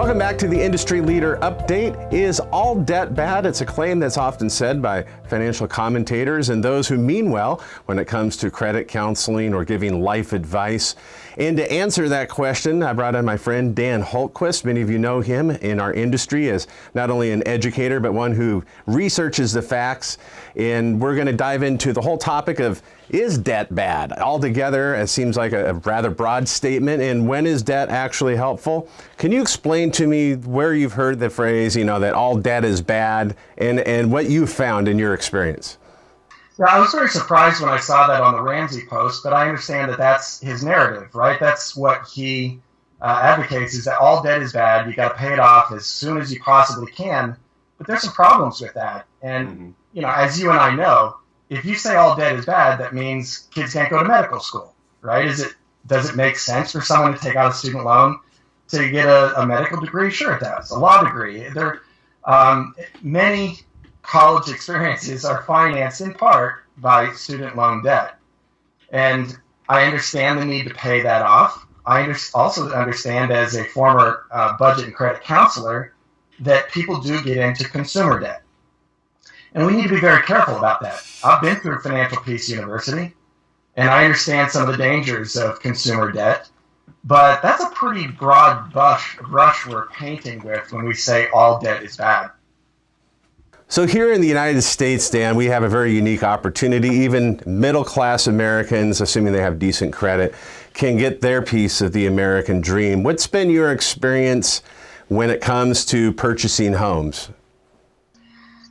Welcome back to the Industry Leader Update. Is all debt bad? It's a claim that's often said by financial commentators and those who mean well when it comes to credit counseling or giving life advice. And to answer that question, I brought in my friend Dan Hultquist. Many of you know him in our industry as not only an educator, but one who researches the facts. And we're going to dive into the whole topic of, is debt bad? Altogether, it seems like a rather broad statement. And when is debt actually helpful? Can you explain to me where you've heard the phrase, that all debt is bad, and what you found in your experience? Yeah, I was very surprised when I saw that on the Ramsey post, but I understand that that's his narrative, right? That's what he advocates, is that all debt is bad. You got to pay it off as soon as you possibly can. But there's some problems with that. And, as you and I know, if you say all debt is bad, that means kids can't go to medical school, right? Does it make sense for someone to take out a student loan to get a medical degree? Sure it does. A law degree. Many college experiences are financed in part by student loan debt. And I understand the need to pay that off. I also understand, as a former budget and credit counselor, that people do get into consumer debt. And we need to be very careful about that. I've been through Financial Peace University, and I understand some of the dangers of consumer debt, but that's a pretty broad brush we're painting with when we say all debt is bad. So here in the United States, Dan, we have a very unique opportunity. Even middle-class Americans, assuming they have decent credit, can get their piece of the American dream. What's been your experience when it comes to purchasing homes?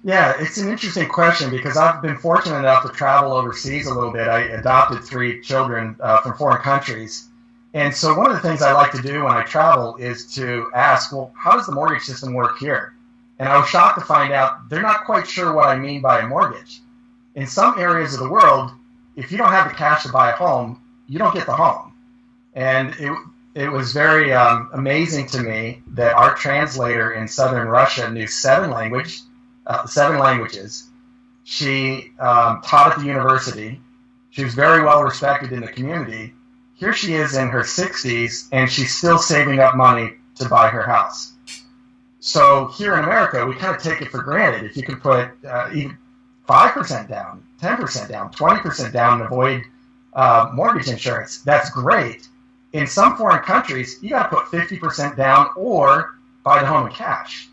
Yeah, it's an interesting question because I've been fortunate enough to travel overseas a little bit. I adopted 3 children from foreign countries. And so one of the things I like to do when I travel is to ask, well, how does the mortgage system work here? And I was shocked to find out they're not quite sure what I mean by a mortgage. In some areas of the world, if you don't have the cash to buy a home, you don't get the home. And it was very amazing to me that our translator in southern Russia knew 7 languages. She taught at the university. She was very well respected in the community. Here she is in her 60s, and she's still saving up money to buy her house. So here in America, we kind of take it for granted. If you can put even 5% down, 10% down, 20% down and avoid mortgage insurance, that's great. In some foreign countries, you got to put 50% down or buy the home in cash.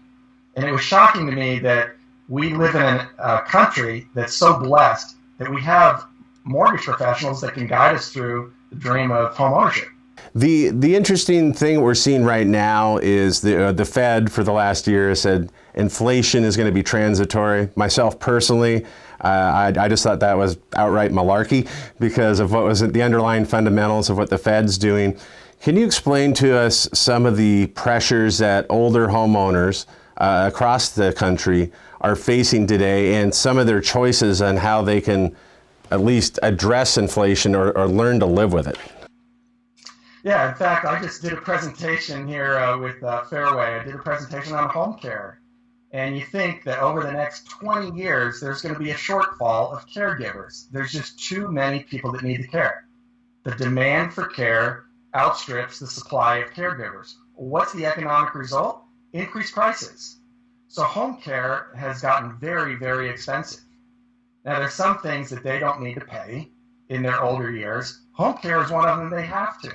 And it was shocking to me that we live in a country that's so blessed that we have mortgage professionals that can guide us through the dream of home ownership. The interesting thing we're seeing right now is the Fed for the last year said inflation is going to be transitory. Myself personally, I just thought that was outright malarkey because of what was the underlying fundamentals of what the Fed's doing. Can you explain to us some of the pressures that older homeowners across the country are facing today and some of their choices on how they can at least address inflation or learn to live with it? Yeah, in fact, I just did a presentation here with Fairway. I did a presentation on home care. And you think that over the next 20 years, there's going to be a shortfall of caregivers. There's just too many people that need the care. The demand for care outstrips the supply of caregivers. What's the economic result? Increased prices. So home care has gotten very, very expensive. Now, there's some things that they don't need to pay in their older years. Home care is one of them they have to.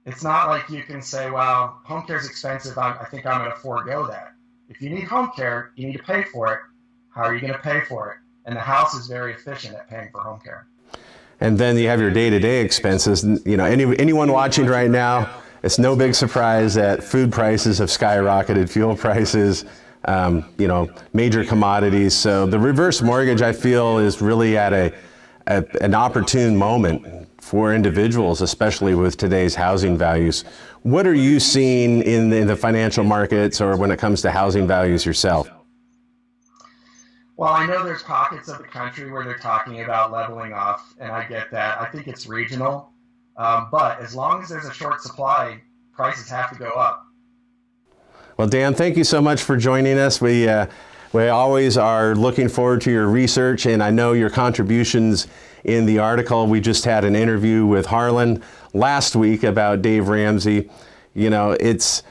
It's not like you can say, well, home care is expensive, I think I'm going to forego that. If you need home care, you need to pay for it. How are you going to pay for it? And the house is very efficient at paying for home care. And then you have your day-to-day expenses. Anyone watching right now, it's no big surprise that food prices have skyrocketed, fuel prices, major commodities. So the reverse mortgage, I feel, is really at an opportune moment for individuals, especially with today's housing values. What are you seeing in the financial markets or when it comes to housing values yourself? Well, I know there's pockets of the country where they're talking about leveling off, and I get that. I think it's regional. But as long as there's a short supply, prices have to go up. Well, Dan, thank you so much for joining us. We always are looking forward to your research, and I know your contributions in the article. We just had an interview with Harlan last week about Dave Ramsey. It's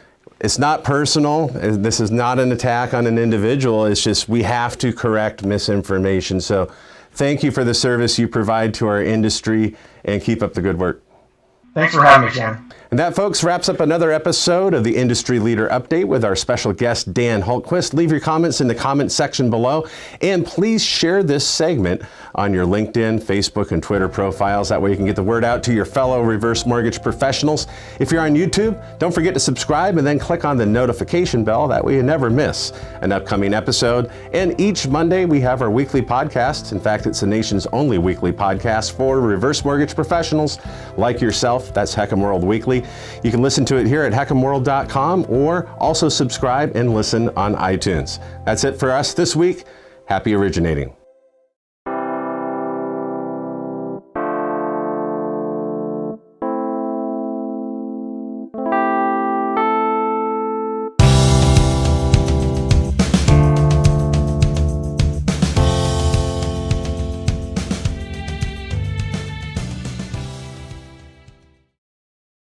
It's not personal. This is not an attack on an individual. It's just we have to correct misinformation. So thank you for the service you provide to our industry, and keep up the good work. Thanks for having me, Jim. And that, folks, wraps up another episode of the Industry Leader Update with our special guest, Dan Hultquist. Leave your comments in the comment section below, and please share this segment on your LinkedIn, Facebook, and Twitter profiles. That way you can get the word out to your fellow reverse mortgage professionals. If you're on YouTube, don't forget to subscribe and then click on the notification bell. That way you never miss an upcoming episode. And each Monday we have our weekly podcast. In fact, it's the nation's only weekly podcast for reverse mortgage professionals like yourself. That's HECM World Weekly. You can listen to it here at HECMWorld.com, or also subscribe and listen on iTunes. That's it for us this week. Happy originating.